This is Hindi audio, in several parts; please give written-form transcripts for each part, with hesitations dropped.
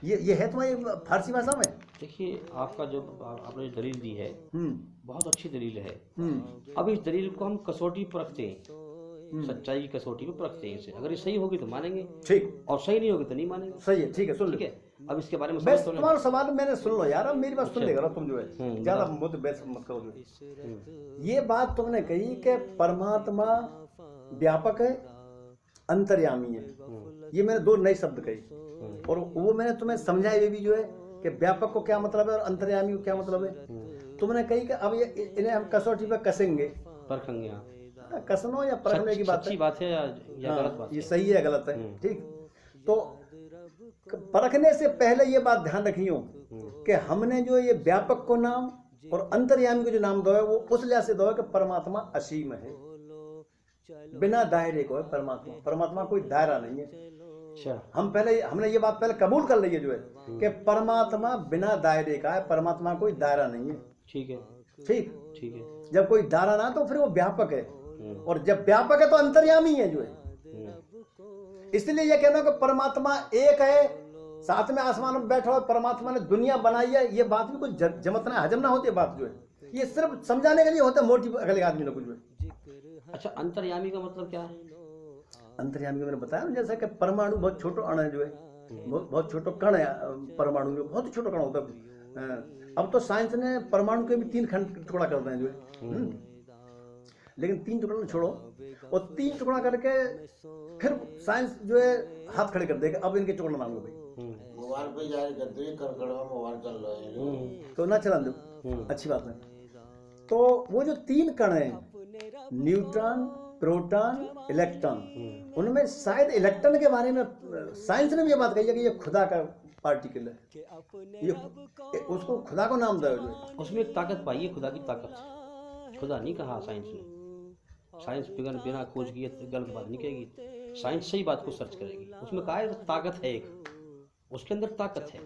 ये है तुम्हारी फारसी भाषा में। देखिए आपका जो आपने जो दलील दी है बहुत अच्छी दलील है। हम्म अब इस दलील को हम कसौटी पर रखते हैं, सच्चाई की कसौटी पर रखते हैं इसे। अगर ये सही होगी तो मानेंगे, ठीक, और सही नहीं होगी तो नहीं मानेंगे। सही है, ठीक है, सुन ठीक लो। है, अब इसके बारे में बस समझ तो तुम्हारा सवाल मैंने सुन लो यार, अब मेरी बात सुन अच्छा। लेगा तुम जो है ज्यादा मुझे बहस मत करो। ये बात तुमने कही कि परमात्मा व्यापक है, अंतर्यामी है, ये मैंने दो नए शब्द कहे, और वो मैंने तुम्हें समझाए हुए भी जो है कि व्यापक को क्या मतलब है और अंतर्यामी को क्या मतलब है। तुमने कही कि अब ये इन्हें हम कसौटी पर कसेंगे, परखेंगे। कसनो या परखने की बात अच्छी है, बात है या गलत बात ये है? सही है गलत है, ठीक। तो परखने से पहले ये बात ध्यान रखियो कि हमने जो ये व्यापक को नाम और अंतर्यामी को जो नाम दो है वो उस लिहाज से दो है कि परमात्मा असीम है, बिना दायरे को है परमात्मा। परमात्मा कोई दायरा नहीं है। अच्छा, हमने ये बात पहले कबूल कर ली है जो है कि परमात्मा बिना दायरे का है, परमात्मा कोई दायरा नहीं है। ठीक है, ठीक, ठीक है। जब कोई दायरा ना तो फिर वो व्यापक है, और जब व्यापक है तो अंतर्यामी है जो है। इसलिए ये कहना कि परमात्मा एक है, साथ में आसमान में बैठा हो, परमात्मा ने दुनिया बनाई है, ये बात भी कुछ जमतना हजम ना होती है बात जो है, ये सिर्फ समझाने के लिए होता है मोटी अगले आदमी ने कुछ जो है। अच्छा, अंतर्यामी का मतलब क्या है? अंतर्यामी को मैंने बताया ना, जैसे कि परमाणु बहुत छोटा अण है जो है, बहुत छोटा कण है परमाणु में, बहुत छोटा कण होता है। अब तो साइंस ने परमाणु के भी 3 खंड टुकड़ा कर दिए हैं जो है, लेकिन 3 टुकड़ा छोड़ो, और 3 टुकड़ा करके फिर साइंस जो है हाथ खड़े कर देगा, अब इनके टुकड़ा नाम लो भाई। मोबाइल पे जारी करते हैं, करकड़वा मोबाइल चल रहा है तो ना चला दो, अच्छी बात है। तो वो जो 3 कण हैं, न्यूट्रॉन, प्रोटॉन, इलेक्ट्रॉन, उनमें शायद इलेक्ट्रॉन के बारे में साइंस ने भी ये बात कही है कि ये खुदा का पार्टिकल है, ये उसको खुदा को नाम दो जो है। उसमें एक ताकत पाई है, खुदा की ताकत। खुदा नहीं कहा साइंस ने, साइंस बिना खोज किए गलत बात नहीं कहेगी, साइंस सही बात को सर्च करेगी। उसमें कहा है ताकत है एक, उसके अंदर ताकत है।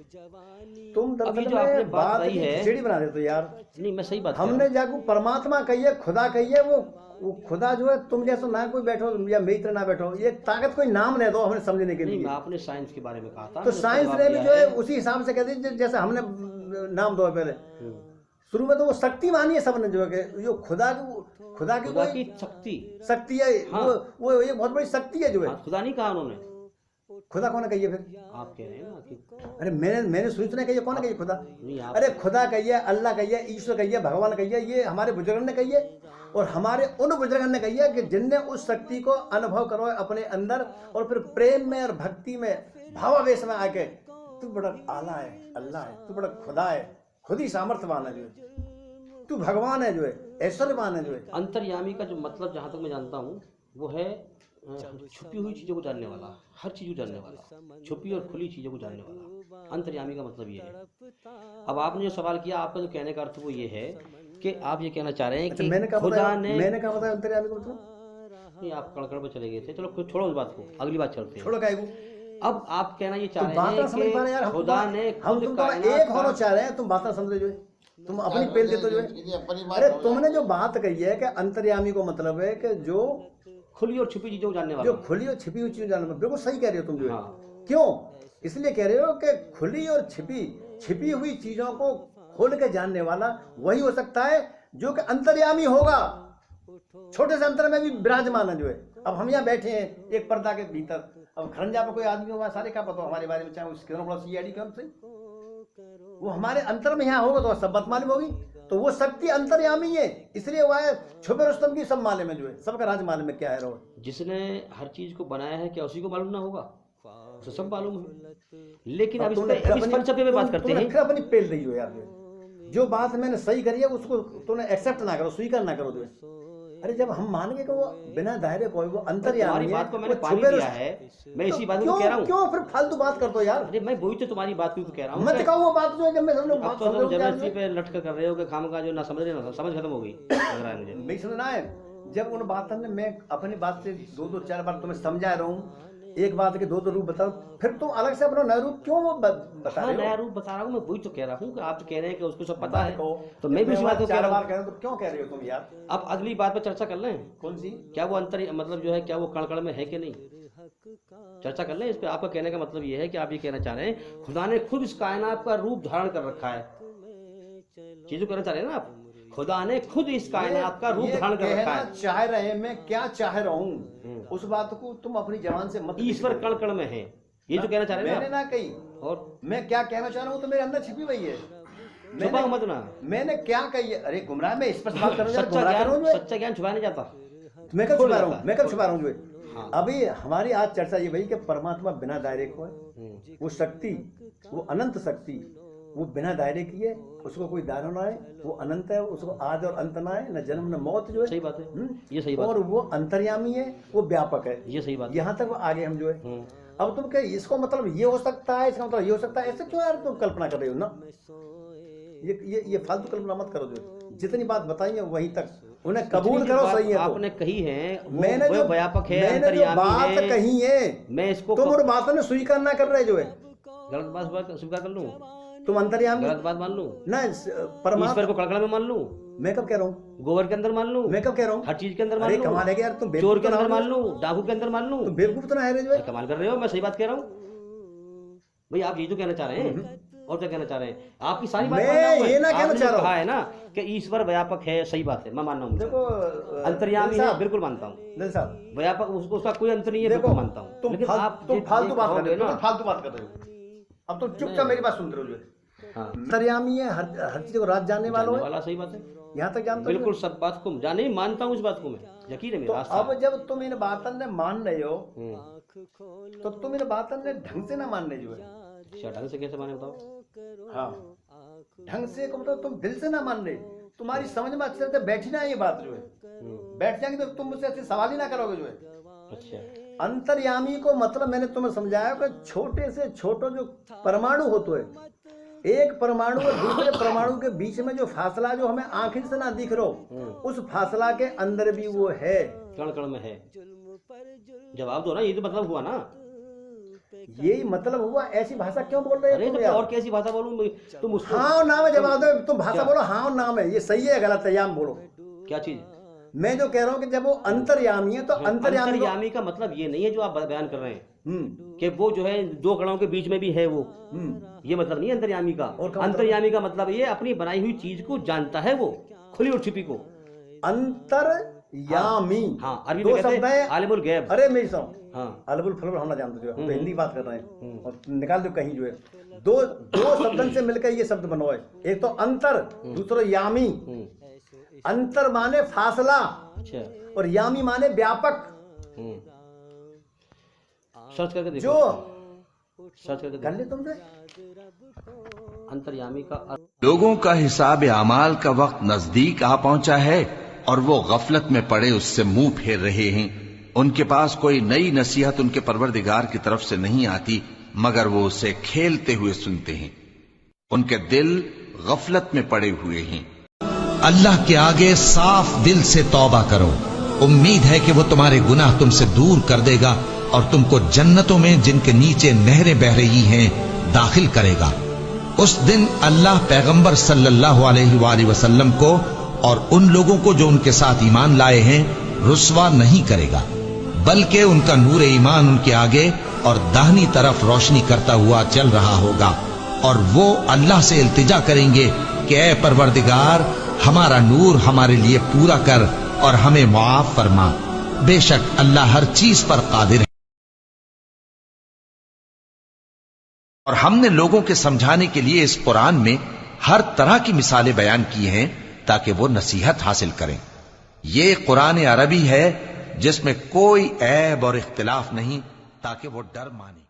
तुम अभी जो आपने बात कही है, खिचड़ी बना देते हो यार। नहीं मैं सही बात हमने जाको परमात्मा कही है, खुदा कही है, वो खुदा जो है तुम जैसे ना कोई बैठो या मेरी तरह ना बैठो, ये ताकत कोई नाम नहीं दो हमने समझने के लिए। आपने साइंस के बारे में कहा था, तो साइंस ने भी जो है उसी हिसाब से कह दी जैसे हमने नाम दो पहले। शुरू में तो वो शक्ति मानी है सबने जो है, जो खुदा की शक्ति है, वो एक बहुत बड़ी शक्ति है जो है। खुदा नहीं कहा उन्होंने, खुदा कौन कही है फिर? आप कह रहे हैं ना कि अरे मैंने सुनी सुना कही, कौन कही खुदा? अरे खुदा कही है, अल्लाह कही है, ईश्वर कही है, भगवान कही है, ये हमारे बुजुर्गों ने कही है, और हमारे उन बुजुर्गों ने कही है कि जिनने उस शक्ति को अनुभव करो अपने अंदर, और फिर प्रेम में और भक्ति में भावावेश में आके तू बड़ा आला है, अल्लाह है, तू बड़ा खुदा है, खुद ही सामर्थ्यवान है जो है, तू भगवान है जो है, ऐश्वर्यवान है जो है। अंतर्यामी का जो मतलब जहाँ तक मैं जानता हूँ वो है छुपी हुई चीज़ों को जानने वाला, हर चीज़ को जानने वाला, छुपी और खुली चीज़ों को जानने वाला, अंतर्यामी का मतलब ये है। अब आपने जो सवाल किया, आपका जो कहने का अर्थ वो ये है कि आप ये कहना चाह रहे हैं कि खुदा ने, मैंने कहा बताया अंतर्यामी का मतलब? नहीं, आप कड़कड़ पे चले गए थे, चलो छोड़ो उस बात को, अगली बात चलते हैं। छोड़ो क्या? अब आप कहना ये चाह रहे हैं कि खुदा ने, हम तुम एक होना चाह रहे हैं, तुम बात समझ जो है, तुम अपनी पेल देते जो है। अरे तुमने जो बात कही है कि अंतर्यामी को मतलब है कि जो खुली और छुपी चीजों को जानने वाला, जो खुली और छिपी हुई चीजें जानने वाला, बिल्कुल सही कह रहे हो तुम जो है। क्यों? इसलिए कह रहे हो कि खुली और छिपी हुई चीजों को खोल के जानने वाला वही हो सकता है जो कि अंतर्यामी होगा, छोटे से अंतर में भी विराजमान है जो है। अब हम यहाँ बैठे हैं एक पर्दा के भीतर, अब खरंजा पे कोई आदमी होगा, सारे क्या पता हमारे बारे में, चाहे उसके बड़ा सीआईडी क्यों सही, वो हमारे अंतर में यहाँ होगा तो सब बात मालूम होगी। तो वो शक्ति अंतर्यामी है, इसलिए वो है छुपे रुस्तम की सब माले में जो है, सबका राज माले में क्या है रो। जिसने हर चीज को बनाया है क्या उसी को मालूम ना होगा? उसे सब मालूम है। लेकिन अब इस फलसफे पे बात करते हैं, फिर अपनी पेल रही हो यार, जो बात मैंने सही करी है उसको तुमने एक्सेप्ट ना करो, स्वीकार ना करो जो है। अरे जब हम मान गए कि वो बिना दायरे कोई वो अंतर्यामी है, बात को मैंने पानी दिया है, मैं इसी बात को कह रहा हूँ। क्यों फिर फालतू बात करते हो यार? अरे मैं वही तो तुम्हारी बात क्यों कह रहा हूँ, मत कहो वो बात जो है, जब मैं सब लोग बात तो जबरदस्ती पे लटक कर रहे हो कि खाम का जो ना समझ रहे ना समझ खत्म हो गई लग रहा है मुझे। नहीं समझना है, जब उन बातों में मैं अपनी बात से 2-4 बार तुम्हें समझा रहा हूँ, एक बात के 2 रूप बताओ, फिर तुम अलग से अपना नया रूप क्यों वो बता रहे हो? नया रूप बता रहा हूँ मैं, वही तो कह रहा हूँ कि आप कह रहे हैं कि उसको सब पता है, तो मैं भी उसी बात को कह रहा हूँ। तो क्यों कह रहे हो तुम यार? अब अगली बात पर चर्चा कर लें। कौन सी? क्या वो अंतर मतलब जो है क्या वो कण कण में है कि नहीं? चर्चा कर लें इस पे। आपका कहने का मतलब ये है कि आप ये कहना चाह रहे हैं खुदा ने खुद इस कायनात का रूप धारण कर रखा है, चीज कहना चाह रहे हैं ना आप, खुदा ने खुद इस कायनात का रूप धारण कर रखा है। चाह रहे मैं क्या चाह रहा हूँ उस बात को तुम अपनी जबान से मत। ईश्वर कण कण में है, ये जो कहना चाह रहे हैं मैंने ना कही, और मैं क्या कहना चाह रहा हूँ तो मेरे अंदर छिपी हुई है। छुपा मत ना। मैंने क्या कही है? अरे गुमराह में इस पर बात कर रहा सच्चा ज्ञान छुपाया नहीं जाता। मैं कब छुपा रहा हूँ? मैं कब छुपा रहा हूँ? हाँ। अभी हमारी आज चर्चा ये वही कि परमात्मा बिना दायरे को है, वो शक्ति, वो अनंत शक्ति, वो बिना दायरे की है, उसको कोई दायरा ना है, वो अनंत है, उसको आदि और अंत ना है, न जन्म न मौत जो है। सही बात है, ये सही बात। और वो अंतर्यामी है, वो व्यापक है, ये सही बात। यहाँ तक आगे हम जो है। अब तुम क्या इसको मतलब ये हो सकता है, इसका मतलब ये हो सकता है, ऐसे क्यों यार तुम कल्पना कर रहे हो ना? ये फालतू कल्पना मत करो। जो जितनी बात बताई है वहीं तक उन्हें कबूल करो। सही है आपने कही है, मैंने जो व्यापक है, मैंने जो बात कही है, मैं इसको तुम उन बातों ने स्वीकार ना कर रहे जो है। गलत बात स्वीकार कर लूं? तुम अंतर्यामी गलत बात मान लूं ना? ईश्वर को कड़कड़ में मान लूं? मैं कब कह रहा हूँ? गोबर के अंदर मान लूं? मैं कब कह रहा हूँ? हर चीज के अंदर मान लूं? कमाल है यार, तुम चोर के अंदर मान लूं, डाकू के अंदर मान लूं? तुम बेवकूफ तो ना है जो है। कमाल कर रहे हो, मैं सही बात कह रहा हूँ भाई। आप ये तो कहना चाह रहे हैं, और क्या कहना चाह रहे हैं? आपकी सारी बात मैं ये ना कहना चाह रहा हूँ है ना कि ईश्वर व्यापक है, सही बात है, मैं मान रहा हूँ। देखो अंतर्यामी है, बिल्कुल मानता हूँ। दिल साहब, व्यापक उसका कोई अंतर नहीं है, बिल्कुल मानता हूँ। लेकिन आप फालतू बात कर रहे हो, फालतू बात कर रहे हो। अब तुम चुपचाप मेरी बात सुन रहे हो जो है। अंतर्यामी है, हर चीज को राज जानने वाला। सही बात है, यहाँ तक जानते हो? बिल्कुल सब बात को जाने मानता हूँ, इस बात को मैं, यकीन है मेरा। अब जब तुम इन बातों ने मान रहे हो तो तुम इन बातों ने ढंग से ना मान रहे जो है। ढंग से कैसे माने बताओ? हाँ, ढंग से को मतलब तुम दिल से ना मान रहे, तुम्हारी समझ में अच्छे से बैठी ना ये बात जो है। बैठ जाएंगे तो तुम मुझसे ऐसे सवाल ही ना करोगे जो है। अच्छा, अंतर्यामी को मतलब मैंने तुम्हें समझाया कि छोटे से छोटा जो परमाणु होता है, एक परमाणु और दूसरे परमाणु के बीच में जो फासला जो हमें आंखों से ना दिख रहा, उस फासला के अंदर भी वो है, कण कण में है। जवाब दो ना, ये तो मतलब हुआ ना। यही मतलब हुआ। ऐसी भाषा क्यों बोल रहे हो? तो और कैसी भाषा बोलूं तुम? हाँ नाम है, जवाब दो। तुम भाषा बोलो हाँ नाम है, ये सही है गलत है याम बोलो। क्या चीज? मैं जो कह रहा हूँ कि जब वो अंतर्यामी है तो अंतर्यामी का मतलब ये नहीं है जो आप बयान कर रहे हैं कि वो जो है दो कणों के बीच में भी है वो, ये मतलब नहीं है अंतर्यामी का। अंतर्यामी का मतलब ये अपनी बनाई हुई चीज को जानता है, वो खुली और छिपी को। अंतर्यामी, हाँ, अरबी में कहते हैं आलिमुल गैब। अरे मेरी सुनो, हाँ, अलबुल फलबुल हम ना जानते जो, हम तो हिंदी बात कर रहे हैं और निकाल दो कहीं जो है। दो शब्दों से मिलकर ये शब्द बनो है, एक तो अंतर, दूसरा यामी। अंतर माने फासला, अच्छा, और यामी माने व्यापक। सर्च करके देखो, जो सर्च करके कर ले तुमसे। अंतर्यामी का लोगों का हिसाब अमाल का वक्त नजदीक आ पहुंचा है और वो गफलत में पड़े उससे मुंह फेर रहे हैं। उनके पास कोई नई नसीहत उनके परवरदिगार की तरफ से नहीं आती, मगर वो उसे खेलते हुए सुनते हैं। उनके दिल गफलत में पड़े हुए हैं। अल्लाह के आगे साफ दिल से तौबा करो, उम्मीद है कि वो तुम्हारे गुनाह तुमसे दूर कर देगा और तुमको जन्नतों में जिनके नीचे नहरें बह रही हैं दाखिल करेगा। उस दिन अल्लाह पैगंबर सल्लल्लाहु अलैहि वसल्लम को और उन लोगों को जो उनके साथ ईमान लाए हैं रुस्वा नहीं करेगा, बल्कि उनका नूर ईमान उनके आगे और दाहिनी तरफ रोशनी करता हुआ चल रहा होगा। और वो अल्लाह से इल्तिजा करेंगे कि ऐ परवरदिगार, हमारा नूर हमारे लिए पूरा कर और हमें मुआफ फरमा। बेशक अल्लाह हर चीज पर कादिर है। और हमने लोगों के समझाने के लिए इस कुरान में हर तरह की मिसालें बयान की हैं ताकि वो नसीहत हासिल करें। ये कुरान अरबी है जिसमें कोई ऐब और इख्तिलाफ नहीं, ताकि वो डर माने।